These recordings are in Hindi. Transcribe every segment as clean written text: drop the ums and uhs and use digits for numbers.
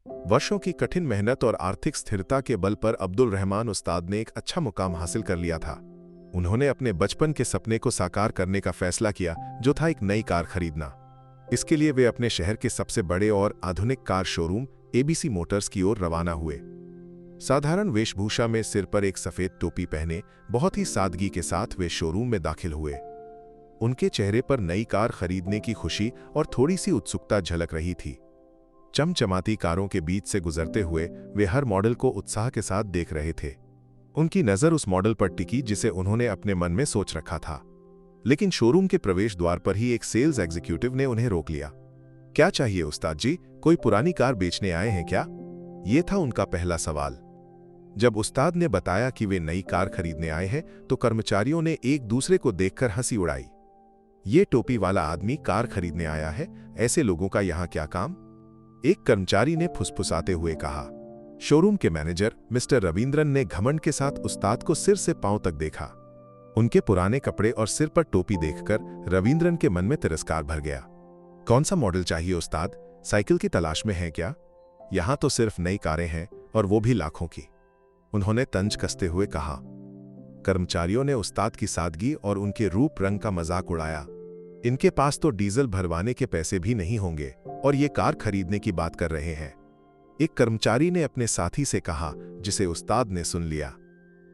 वर्षों की कठिन मेहनत और आर्थिक स्थिरता के बल पर अब्दुल रहमान उस्ताद ने एक अच्छा मुकाम हासिल कर लिया था। उन्होंने अपने बचपन के सपने को साकार करने का फैसला किया, जो था एक नई कार खरीदना। इसके लिए वे अपने शहर के सबसे बड़े और आधुनिक कार शोरूम एबीसी मोटर्स की ओर रवाना हुए। साधारण वेशभूषा में सिर पर एक सफेद टोपी पहने बहुत ही सादगी के साथ वे शोरूम में दाखिल हुए। उनके चेहरे पर नई कार खरीदने की खुशी और थोड़ी सी उत्सुकता झलक रही थी। चमचमाती कारों के बीच से गुजरते हुए वे हर मॉडल को उत्साह के साथ देख रहे थे। उनकी नज़र उस मॉडल पर टिकी जिसे उन्होंने अपने मन में सोच रखा था। लेकिन शोरूम के प्रवेश द्वार पर ही एक सेल्स एग्जीक्यूटिव ने उन्हें रोक लिया। क्या चाहिए उस्ताद जी, कोई पुरानी कार बेचने आए हैं क्या? ये था उनका पहला सवाल। जब उस्ताद ने बताया कि वे नई कार खरीदने आए हैं, तो कर्मचारियों ने एक दूसरे को देखकर हंसी उड़ाई। ये टोपी वाला आदमी कार खरीदने आया है, ऐसे लोगों का यहाँ क्या काम? एक कर्मचारी ने फुसफुसाते हुए कहा। शोरूम के मैनेजर मिस्टर रविंद्रन ने घमंड के साथ उस्ताद को सिर से पांव तक देखा। उनके पुराने कपड़े और सिर पर टोपी देखकर रविंद्रन के मन में तिरस्कार भर गया। कौन सा मॉडल चाहिए उस्ताद? साइकिल की तलाश में है क्या? यहां तो सिर्फ नई कारें हैं, और वो भी लाखों की, उन्होंने तंज कसते हुए कहा। कर्मचारियों ने उस्ताद की सादगी और उनके रूप रंग का मजाक उड़ाया। इनके पास तो डीजल भरवाने के पैसे भी नहीं होंगे और ये कार खरीदने की बात कर रहे हैं, एक कर्मचारी ने अपने साथी से कहा, जिसे उस्ताद ने सुन लिया।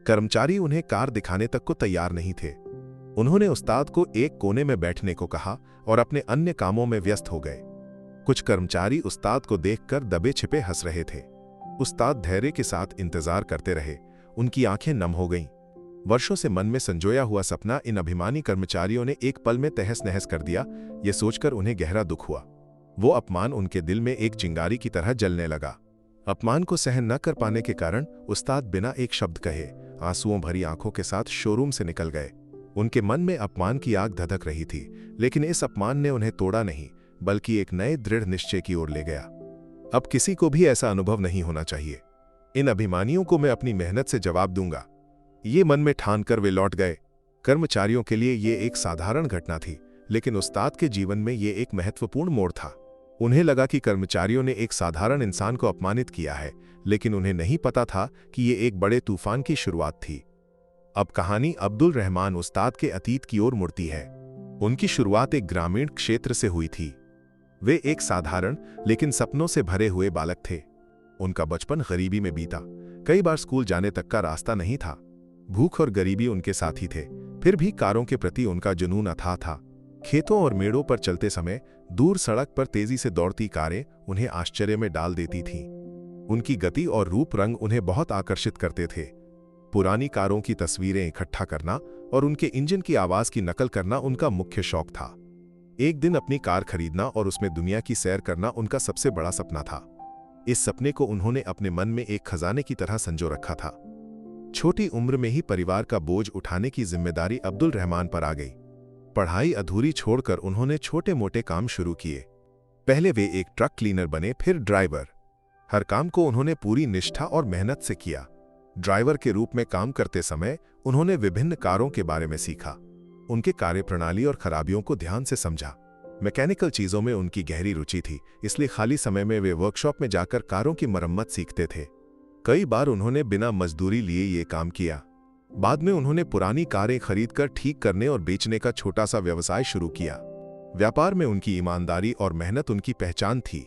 कर्मचारी उन्हें कार दिखाने तक को तैयार नहीं थे। उन्होंने उस्ताद को एक कोने में बैठने को कहा और अपने अन्य कामों में व्यस्त हो गए। कुछ कर्मचारी उस्ताद को देखकर दबे छिपे हंस रहे थे। उस्ताद धैर्य के साथ इंतजार करते रहे। उनकी आंखें नम हो गईं। वर्षों से मन में संजोया हुआ सपना इन अभिमानी कर्मचारियों ने एक पल में तहस नहस कर दिया। ये सोचकर उन्हें गहरा दुख हुआ। वो अपमान उनके दिल में एक चिंगारी की तरह जलने लगा। अपमान को सहन न कर पाने के कारण उस्ताद बिना एक शब्द कहे आंसुओं भरी आंखों के साथ शोरूम से निकल गए। उनके मन में अपमान की आग धधक रही थी, लेकिन इस अपमान ने उन्हें तोड़ा नहीं, बल्कि एक नए दृढ़ निश्चय की ओर ले गया। अब किसी को भी ऐसा अनुभव नहीं होना चाहिए। इन अभिमानियों को मैं अपनी मेहनत से जवाब दूंगा, ये मन में ठानकर वे लौट गए। कर्मचारियों के लिए ये एक साधारण घटना थी, लेकिन उस्ताद के जीवन में ये एक महत्वपूर्ण मोड़ था। उन्हें लगा कि कर्मचारियों ने एक साधारण इंसान को अपमानित किया है, लेकिन उन्हें नहीं पता था कि ये एक बड़े तूफान की शुरुआत थी। अब कहानी अब्दुल रहमान उस्ताद के अतीत की ओर मुड़ती है। उनकी शुरुआत एक ग्रामीण क्षेत्र से हुई थी। वे एक साधारण लेकिन सपनों से भरे हुए बालक थे। उनका बचपन गरीबी में बीता। कई बार स्कूल जाने तक का रास्ता नहीं था। भूख और गरीबी उनके साथी थे, फिर भी कारों के प्रति उनका जुनून अथाह था। खेतों और मेड़ों पर चलते समय दूर सड़क पर तेजी से दौड़ती कारें उन्हें आश्चर्य में डाल देती थीं। उनकी गति और रूप रंग उन्हें बहुत आकर्षित करते थे। पुरानी कारों की तस्वीरें इकट्ठा करना और उनके इंजन की आवाज की नकल करना उनका मुख्य शौक था। एक दिन अपनी कार खरीदना और उसमें दुनिया की सैर करना उनका सबसे बड़ा सपना था। इस सपने को उन्होंने अपने मन में एक खजाने की तरह संजो रखा था। छोटी उम्र में ही परिवार का बोझ उठाने की जिम्मेदारी अब्दुल रहमान पर आ गई। पढ़ाई अधूरी छोड़कर उन्होंने छोटे मोटे काम शुरू किए। पहले वे एक ट्रक क्लीनर बने, फिर ड्राइवर। हर काम को उन्होंने पूरी निष्ठा और मेहनत से किया। ड्राइवर के रूप में काम करते समय उन्होंने विभिन्न कारों के बारे में सीखा, उनके कार्यप्रणाली और खराबियों को ध्यान से समझा। मैकेनिकल चीजों में उनकी गहरी रुचि थी, इसलिए खाली समय में वे वर्कशॉप में जाकर कारों की मरम्मत सीखते थे। कई बार उन्होंने बिना मजदूरी लिए ये काम किया। बाद में उन्होंने पुरानी कारें खरीदकर ठीक करने और बेचने का छोटा सा व्यवसाय शुरू किया। व्यापार में उनकी ईमानदारी और मेहनत उनकी पहचान थी।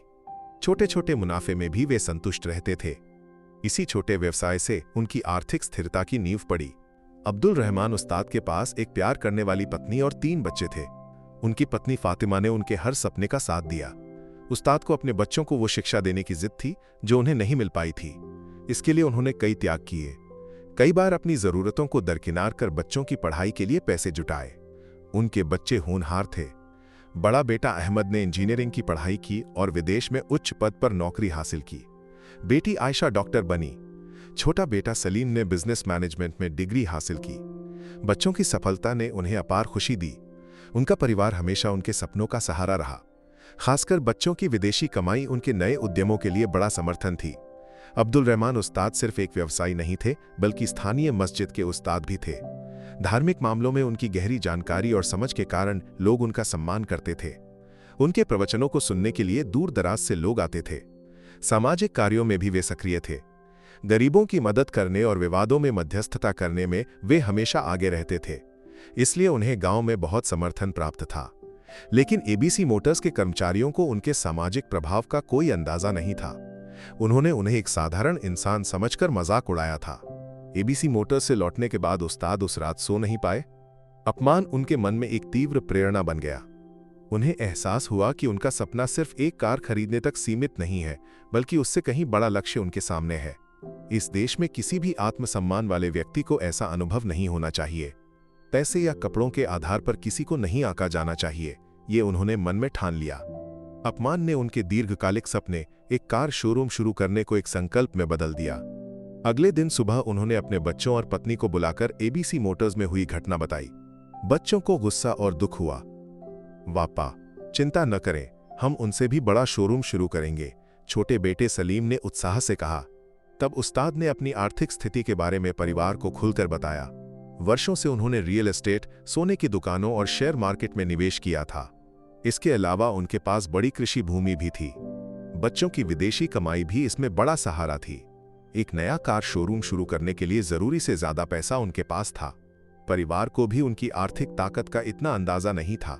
छोटे छोटे मुनाफे में भी वे संतुष्ट रहते थे। इसी छोटे व्यवसाय से उनकी आर्थिक स्थिरता की नींव पड़ी। अब्दुल रहमान उस्ताद के पास एक प्यार करने वाली पत्नी और 3 बच्चे थे। उनकी पत्नी फातिमा ने उनके हर सपने का साथ दिया। उस्ताद को अपने बच्चों को वो शिक्षा देने की जिद थी जो उन्हें नहीं मिल पाई थी। इसके लिए उन्होंने कई त्याग किए। कई बार अपनी जरूरतों को दरकिनार कर बच्चों की पढ़ाई के लिए पैसे जुटाए। उनके बच्चे होनहार थे। बड़ा बेटा अहमद ने इंजीनियरिंग की पढ़ाई की और विदेश में उच्च पद पर नौकरी हासिल की। बेटी आयशा डॉक्टर बनी। छोटा बेटा सलीम ने बिजनेस मैनेजमेंट में डिग्री हासिल की। बच्चों की सफलता ने उन्हें अपार खुशी दी। उनका परिवार हमेशा उनके सपनों का सहारा रहा। खासकर बच्चों की विदेशी कमाई उनके नए उद्यमों के लिए बड़ा समर्थन थी। अब्दुल रहमान उस्ताद सिर्फ एक व्यवसायी नहीं थे, बल्कि स्थानीय मस्जिद के उस्ताद भी थे। धार्मिक मामलों में उनकी गहरी जानकारी और समझ के कारण लोग उनका सम्मान करते थे। उनके प्रवचनों को सुनने के लिए दूर दराज से लोग आते थे। सामाजिक कार्यों में भी वे सक्रिय थे। गरीबों की मदद करने और विवादों में मध्यस्थता करने में वे हमेशा आगे रहते थे, इसलिए उन्हें गांव में बहुत समर्थन प्राप्त था। लेकिन एबीसी मोटर्स के कर्मचारियों को उनके सामाजिक प्रभाव का कोई अंदाजा नहीं था। उन्होंने उन्हें एक साधारण इंसान समझकर मजाक उड़ाया था। एबीसी मोटर्स से लौटने के बाद उस्ताद उस रात सो नहीं पाए। अपमान उनके मन में एक तीव्र प्रेरणा बन गया। उन्हें एहसास हुआ कि उनका सपना सिर्फ एक कार खरीदने तक सीमित नहीं है, बल्कि उससे कहीं बड़ा लक्ष्य उनके सामने है। इस देश में किसी भी आत्मसम्मान वाले व्यक्ति को ऐसा अनुभव नहीं होना चाहिए। पैसे या कपड़ों के आधार पर किसी को नहीं आंका जाना चाहिए, ये उन्होंने मन में ठान लिया। अपमान ने उनके दीर्घकालिक सपने, एक कार शोरूम शुरू करने को एक संकल्प में बदल दिया। अगले दिन सुबह उन्होंने अपने बच्चों और पत्नी को बुलाकर एबीसी मोटर्स में हुई घटना बताई। बच्चों को गुस्सा और दुख हुआ। पापा, चिंता न करें, हम उनसे भी बड़ा शोरूम शुरू करेंगे, छोटे बेटे सलीम ने उत्साह से कहा। तब उस्ताद ने अपनी आर्थिक स्थिति के बारे में परिवार को खुलकर बताया। वर्षों से उन्होंने रियल एस्टेट, सोने की दुकानों और शेयर मार्केट में निवेश किया था। इसके अलावा उनके पास बड़ी कृषि भूमि भी थी। बच्चों की विदेशी कमाई भी इसमें बड़ा सहारा थी। एक नया कार शोरूम शुरू करने के लिए जरूरी से ज्यादा पैसा उनके पास था। परिवार को भी उनकी आर्थिक ताकत का इतना अंदाजा नहीं था।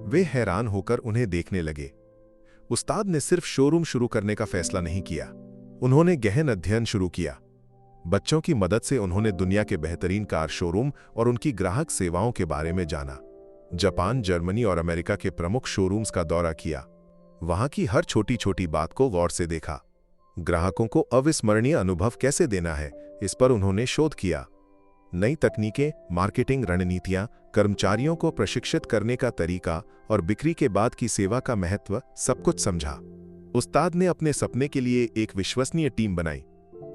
वे हैरान होकर उन्हें देखने लगे। उस्ताद ने सिर्फ शोरूम शुरू करने का फैसला नहीं किया, उन्होंने गहन अध्ययन शुरू किया। बच्चों की मदद से उन्होंने दुनिया के बेहतरीन कार शोरूम और उनकी ग्राहक सेवाओं के बारे में जाना। जापान, जर्मनी और अमेरिका के प्रमुख शोरूम्स का दौरा किया। वहां की हर छोटी छोटी बात को गौर से देखा। ग्राहकों को अविस्मरणीय अनुभव कैसे देना है, इस पर उन्होंने शोध किया। नई तकनीकें, मार्केटिंग रणनीतियां, कर्मचारियों को प्रशिक्षित करने का तरीका और बिक्री के बाद की सेवा का महत्व, सब कुछ समझा। उस्ताद ने अपने सपने के लिए एक विश्वसनीय टीम बनाई।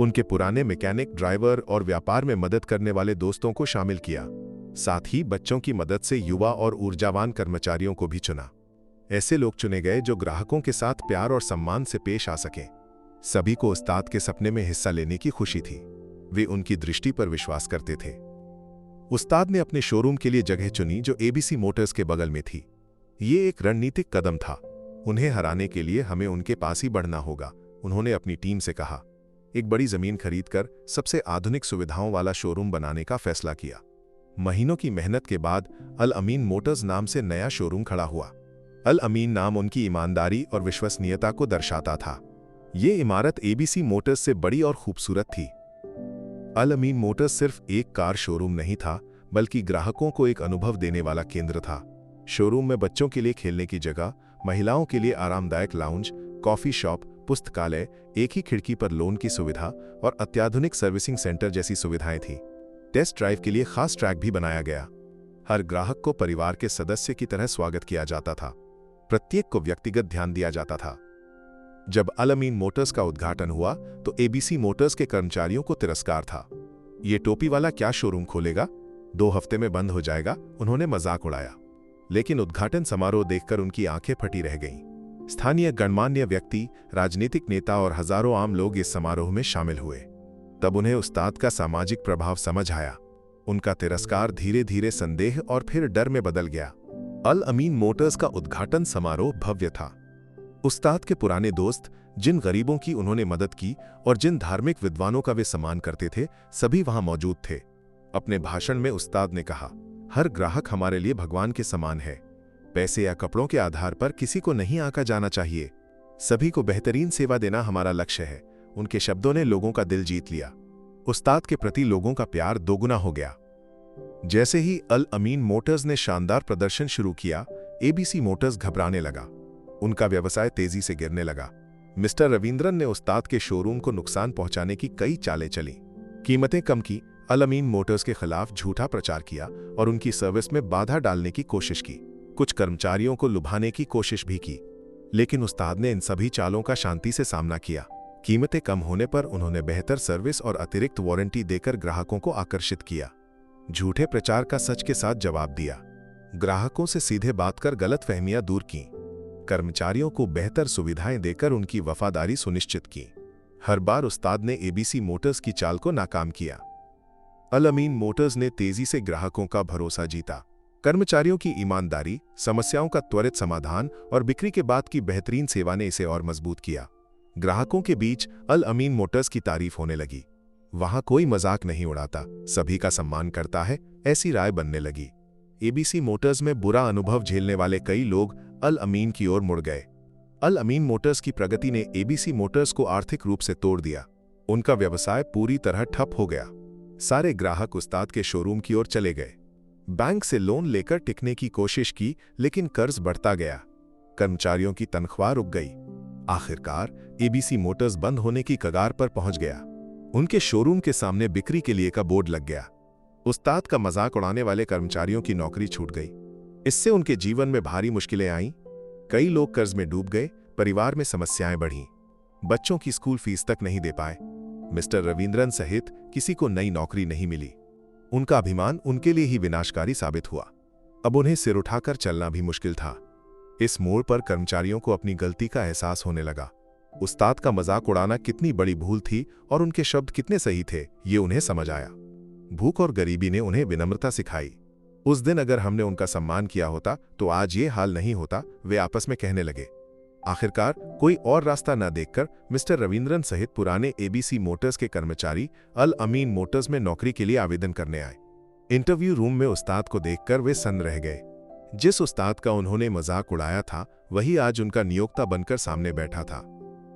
उनके पुराने मैकेनिक, ड्राइवर और व्यापार में मदद करने वाले दोस्तों को शामिल किया। साथ ही बच्चों की मदद से युवा और ऊर्जावान कर्मचारियों को भी चुना। ऐसे लोग चुने गए जो ग्राहकों के साथ प्यार और सम्मान से पेश आ सकें। सभी को उस्ताद के सपने में हिस्सा लेने की खुशी थी। वे उनकी दृष्टि पर विश्वास करते थे। उस्ताद ने अपने शोरूम के लिए जगह चुनी जो एबीसी मोटर्स के बगल में थी। ये एक रणनीतिक कदम था। उन्हें हराने के लिए हमें उनके पास ही बढ़ना होगा, उन्होंने अपनी टीम से कहा। एक बड़ी जमीन खरीदकर सबसे आधुनिक सुविधाओं वाला शोरूम बनाने का फैसला किया। महीनों की मेहनत के बाद अल अमीन मोटर्स नाम से नया शोरूम खड़ा हुआ। अल अमीन नाम उनकी ईमानदारी और विश्वसनीयता को दर्शाता था। ये इमारत एबीसी मोटर्स से बड़ी और खूबसूरत थी। अल अमीन मोटर्स सिर्फ एक कार शोरूम नहीं था, बल्कि ग्राहकों को एक अनुभव देने वाला केंद्र था। शोरूम में बच्चों के लिए खेलने की जगह, महिलाओं के लिए आरामदायक लाउंज, कॉफी शॉप, पुस्तकालय, एक ही खिड़की पर लोन की सुविधा और अत्याधुनिक सर्विसिंग सेंटर जैसी सुविधाएं थी। टेस्ट ड्राइव के लिए खास ट्रैक भी बनाया गया। हर ग्राहक को परिवार के सदस्य की तरह स्वागत किया जाता था। प्रत्येक को व्यक्तिगत ध्यान दिया जाता था। जब अल अमीन मोटर्स का उद्घाटन हुआ तो एबीसी मोटर्स के कर्मचारियों को तिरस्कार था। ये टोपी वाला क्या शोरूम खोलेगा, 2 हफ्ते में बंद हो जाएगा, उन्होंने मजाक उड़ाया। लेकिन उद्घाटन समारोह देखकर उनकी आंखें फटी रह गईं। स्थानीय गणमान्य व्यक्ति, राजनीतिक नेता और हजारों आम लोग इस समारोह में शामिल हुए। तब उन्हें उस्ताद का सामाजिक प्रभाव समझ आया। उनका तिरस्कार धीरे धीरे संदेह और फिर डर में बदल गया। अल अमीन मोटर्स का उद्घाटन समारोह भव्य था। उस्ताद के पुराने दोस्त, जिन गरीबों की उन्होंने मदद की और जिन धार्मिक विद्वानों का वे सम्मान करते थे, सभी वहां मौजूद थे। अपने भाषण में उस्ताद ने कहा, हर ग्राहक हमारे लिए भगवान के समान है। पैसे या कपड़ों के आधार पर किसी को नहीं आंका जाना चाहिए। सभी को बेहतरीन सेवा देना हमारा लक्ष्य है। उनके शब्दों ने लोगों का दिल जीत लिया। उस्ताद के प्रति लोगों का प्यार दोगुना हो गया। जैसे ही अल अमीन मोटर्स ने शानदार प्रदर्शन शुरू किया, एबीसी मोटर्स घबराने लगा। उनका व्यवसाय तेजी से गिरने लगा। मिस्टर रविंद्रन ने उस्ताद के शोरूम को नुकसान पहुंचाने की कई चालें चली। कीमतें कम की, अल अमीन मोटर्स के खिलाफ झूठा प्रचार किया और उनकी सर्विस में बाधा डालने की कोशिश की। कुछ कर्मचारियों को लुभाने की कोशिश भी की, लेकिन उस्ताद ने इन सभी चालों का शांति से सामना किया। कीमतें कम होने पर उन्होंने बेहतर सर्विस और अतिरिक्त वारंटी देकर ग्राहकों को आकर्षित किया। झूठे प्रचार का सच के साथ जवाब दिया। ग्राहकों से सीधे बात कर गलतफहमियां दूर की। कर्मचारियों को बेहतर सुविधाएं देकर उनकी वफादारी सुनिश्चित की। हर बार उस्ताद ने एबीसी मोटर्स की चाल को नाकाम किया। अल अमीन मोटर्स ने तेजी से ग्राहकों का भरोसा जीता। कर्मचारियों की ईमानदारी, समस्याओं का त्वरित समाधान और बिक्री के बाद की बेहतरीन सेवा ने इसे और मजबूत किया। ग्राहकों के बीच अल अमीन मोटर्स की तारीफ होने लगी। वहां कोई मजाक नहीं उड़ाता, सभी का सम्मान करता है, ऐसी राय बनने लगी। एबीसी मोटर्स में बुरा अनुभव झेलने वाले कई लोग अल अमीन की ओर मुड़ गए। अल अमीन मोटर्स की प्रगति ने एबीसी मोटर्स को आर्थिक रूप से तोड़ दिया। उनका व्यवसाय पूरी तरह ठप हो गया। सारे ग्राहक उस्ताद के शोरूम की ओर चले गए। बैंक से लोन लेकर टिकने की कोशिश की, लेकिन कर्ज बढ़ता गया। कर्मचारियों की तनख्वाह रुक गई। आखिरकार एबीसी मोटर्स बंद होने की कगार पर पहुंच गया। उनके शोरूम के सामने बिक्री के लिए का बोर्ड लग गया। उस्ताद का मजाक उड़ाने वाले कर्मचारियों की नौकरी छूट गई। इससे उनके जीवन में भारी मुश्किलें आईं। कई लोग कर्ज में डूब गए, परिवार में समस्याएं बढ़ीं। बच्चों की स्कूल फीस तक नहीं दे पाए। मिस्टर रविंद्रन सहित किसी को नई नौकरी नहीं मिली। उनका अभिमान उनके लिए ही विनाशकारी साबित हुआ। अब उन्हें सिर उठाकर चलना भी मुश्किल था। इस मोड़ पर कर्मचारियों को अपनी गलती का एहसास होने लगा। उस्ताद का मजाक उड़ाना कितनी बड़ी भूल थी और उनके शब्द कितने सही थे, ये उन्हें समझ आया। भूख और गरीबी ने उन्हें विनम्रता सिखाई। उस दिन अगर हमने उनका सम्मान किया होता तो आज ये हाल नहीं होता, वे आपस में कहने लगे। आखिरकार कोई और रास्ता न देखकर मिस्टर रविंद्रन सहित पुराने एबीसी मोटर्स के कर्मचारी अल अमीन मोटर्स में नौकरी के लिए आवेदन करने आए। इंटरव्यू रूम में उस्ताद को देखकर वे सन्न रह गए। जिस उस्ताद का उन्होंने मजाक उड़ाया था, वही आज उनका नियोक्ता बनकर सामने बैठा था।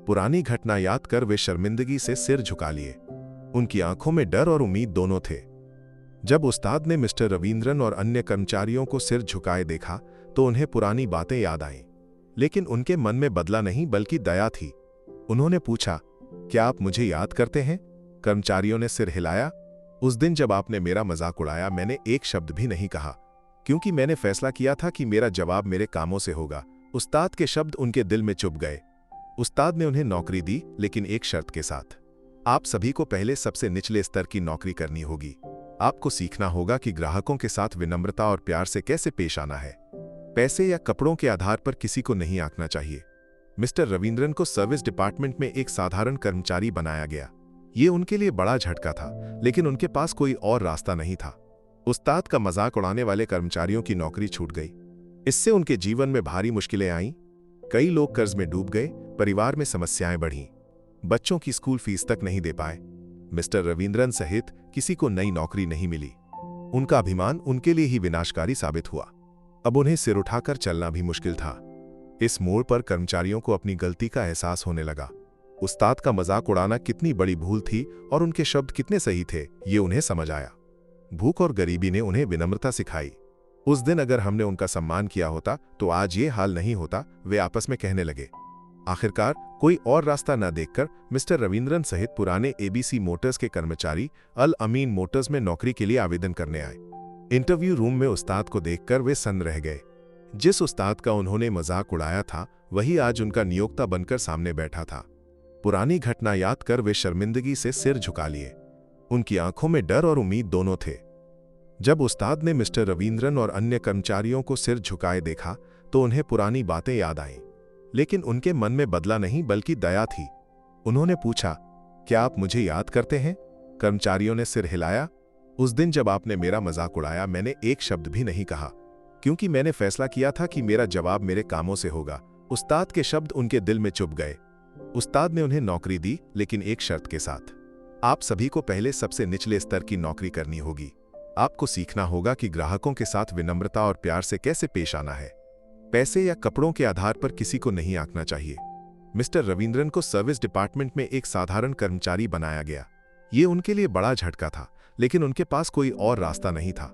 पुरानी घटना याद कर वे शर्मिंदगी से सिर झुका लिए। उनकी आंखों में डर और उम्मीद दोनों थे। जब उस्ताद ने मिस्टर रविंद्रन और अन्य कर्मचारियों को सिर झुकाए देखा तो उन्हें पुरानी बातें याद आईं। लेकिन उनके मन में बदला नहीं बल्कि दया थी। उन्होंने पूछा, क्या आप मुझे याद करते हैं? कर्मचारियों ने सिर हिलाया। उस दिन जब आपने मेरा मजाक उड़ाया, मैंने एक शब्द भी नहीं कहा, क्योंकि मैंने फैसला किया था कि मेरा जवाब मेरे कामों से होगा। उस्ताद के शब्द उनके दिल में चुभ गए। उस्ताद ने उन्हें नौकरी दी, लेकिन एक शर्त के साथ। आप सभी को पहले सबसे निचले स्तर की नौकरी करनी होगी। आपको सीखना होगा कि ग्राहकों के साथ विनम्रता और प्यार से कैसे पेश आना है। पैसे या कपड़ों के आधार पर किसी को नहीं आंकना चाहिए। मिस्टर रविंद्रन को सर्विस डिपार्टमेंट में एक साधारण कर्मचारी बनाया गया। ये उनके लिए बड़ा झटका था, लेकिन उनके पास कोई और रास्ता नहीं था। उस्ताद का मजाक उड़ाने वाले कर्मचारियों की नौकरी छूट गई। इससे उनके जीवन में भारी मुश्किलें आईं। कई लोग कर्ज में डूब गए, परिवार में समस्याएं बढ़ीं। बच्चों की स्कूल फीस तक नहीं दे पाए। मिस्टर रविंद्रन सहित किसी को नई नौकरी नहीं मिली। उनका अभिमान उनके लिए ही विनाशकारी साबित हुआ। अब उन्हें सिर उठाकर चलना भी मुश्किल था। इस मोड़ पर कर्मचारियों को अपनी गलती का एहसास होने लगा। उस्ताद का मजाक उड़ाना कितनी बड़ी भूल थी और उनके शब्द कितने सही थे, ये उन्हें समझ आया। भूख और गरीबी ने उन्हें विनम्रता सिखाई। उस दिन अगर हमने उनका सम्मान किया होता तो आज ये हाल नहीं होता, वे आपस में कहने लगे। आखिरकार कोई और रास्ता न देखकर मिस्टर रविंद्रन सहित पुराने एबीसी मोटर्स के कर्मचारी अल अमीन मोटर्स में नौकरी के लिए आवेदन करने आए। इंटरव्यू रूम में उस्ताद को देखकर वे सन्न रह गए। जिस उस्ताद का उन्होंने मजाक उड़ाया था, वही आज उनका नियोक्ता बनकर सामने बैठा था। पुरानी घटना याद कर वे शर्मिंदगी से सिर झुका लिए। उनकी आंखों में डर और उम्मीद दोनों थे। जब उस्ताद ने मिस्टर रविंद्रन और अन्य कर्मचारियों को सिर झुकाए देखा तो उन्हें पुरानी बातें याद आईं। लेकिन उनके मन में बदला नहीं बल्कि दया थी। उन्होंने पूछा, क्या आप मुझे याद करते हैं? कर्मचारियों ने सिर हिलाया। उस दिन जब आपने मेरा मजाक उड़ाया, मैंने एक शब्द भी नहीं कहा, क्योंकि मैंने फैसला किया था कि मेरा जवाब मेरे कामों से होगा। उस्ताद के शब्द उनके दिल में चुभ गए। उस्ताद ने उन्हें नौकरी दी, लेकिन एक शर्त के साथ। आप सभी को पहले सबसे निचले स्तर की नौकरी करनी होगी। आपको सीखना होगा कि ग्राहकों के साथ विनम्रता और प्यार से कैसे पेश आना है। पैसे या कपड़ों के आधार पर किसी को नहीं आंकना चाहिए। मिस्टर रविंद्रन को सर्विस डिपार्टमेंट में एक साधारण कर्मचारी बनाया गया। ये उनके लिए बड़ा झटका था, लेकिन उनके पास कोई और रास्ता नहीं था।